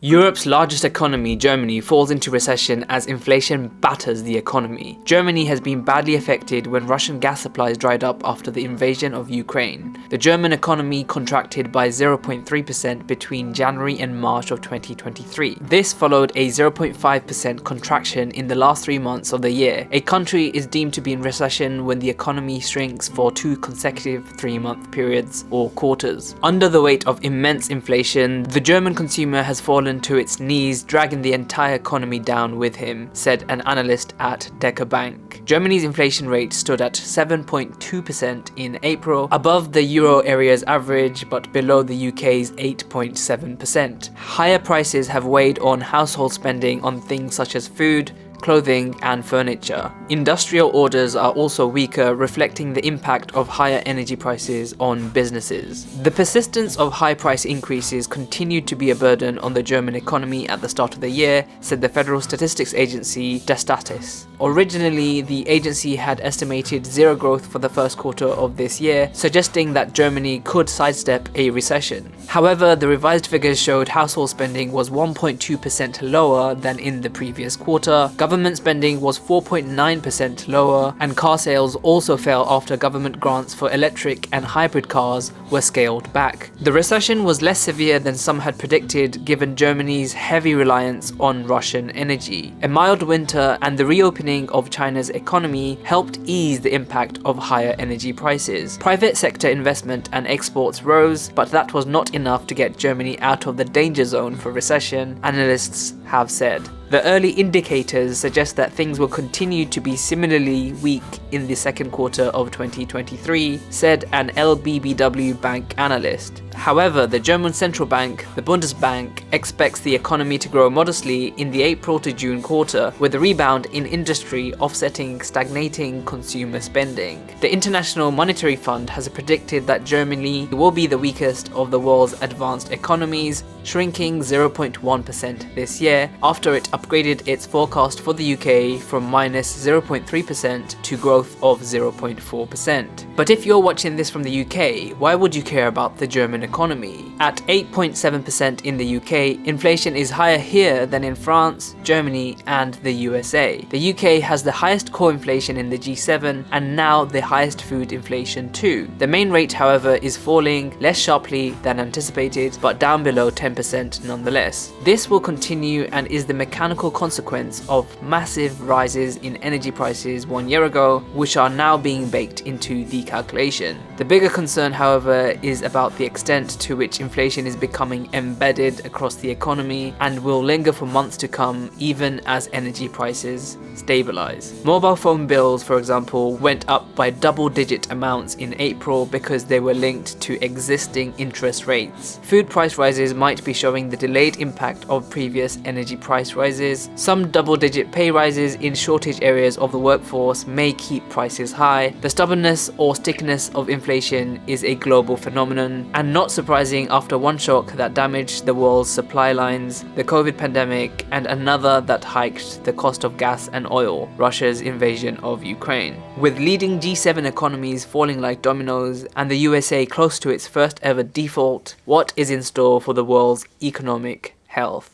Europe's largest economy, Germany, falls into recession as inflation batters the economy. Germany has been badly affected when Russian gas supplies dried up after the invasion of Ukraine. The German economy contracted by 0.3% between January and March of 2023. This followed a 0.5% contraction in the last 3 months of the year. A country is deemed to be in recession when the economy shrinks for 2 consecutive 3-month periods or quarters. Under the weight of immense inflation, the German consumer has fallen to its knees, dragging the entire economy down with him, said an analyst at Deutsche Bank. Germany's inflation rate stood at 7.2% in April, above the euro area's average but below the UK's 8.7%. Higher prices have weighed on household spending on things such as food, clothing and furniture. Industrial orders are also weaker, reflecting the impact of higher energy prices on businesses. The persistence of high price increases continued to be a burden on the German economy at the start of the year, said the federal statistics agency Destatis. Originally, the agency had estimated zero growth for the first quarter of this year, suggesting that Germany could sidestep a recession. However, the revised figures showed household spending was 1.2% lower than in the previous quarter. Government spending was 4.9% lower, and car sales also fell after government grants for electric and hybrid cars were scaled back. The recession was less severe than some had predicted, given Germany's heavy reliance on Russian energy. A mild winter and the reopening of China's economy helped ease the impact of higher energy prices. Private sector investment and exports rose, but that was not enough to get Germany out of the danger zone for recession, analysts have said. The early indicators suggest that things will continue to be similarly weak in the second quarter of 2023, said an LBBW bank analyst. However, the German central bank, the Bundesbank, expects the economy to grow modestly in the April to June quarter, with a rebound in industry offsetting stagnating consumer spending. The International Monetary Fund has predicted that Germany will be the weakest of the world's advanced economies, shrinking 0.1% this year, after it upgraded its forecast for the UK from minus 0.3% to growth of 0.4%. But if you're watching this from the UK, why would you care about the German economy? At 8.7% in the UK, inflation is higher here than in France, Germany and the USA. The UK has the highest core inflation in the G7 and now the highest food inflation too. The main rate, however, is falling less sharply than anticipated, but down below 10% nonetheless. This will continue and is the mechanical consequence of massive rises in energy prices 1 year ago, which are now being baked into the calculation. The bigger concern, however, is about the extent to which inflation is becoming embedded across the economy and will linger for months to come, even as energy prices stabilize. Mobile phone bills, for example, went up by double-digit amounts in April because they were linked to existing interest rates. Food price rises might be showing the delayed impact of previous energy price rises. Some double-digit pay rises in shortage areas of the workforce may keep prices high. The stubbornness or stickiness of inflation is a global phenomenon, and not surprising after one shock that damaged the world's supply lines, the COVID pandemic, and another that hiked the cost of gas and oil, Russia's invasion of Ukraine. With leading G7 economies falling like dominoes and the USA close to its first ever default, what is in store for the world's economic health?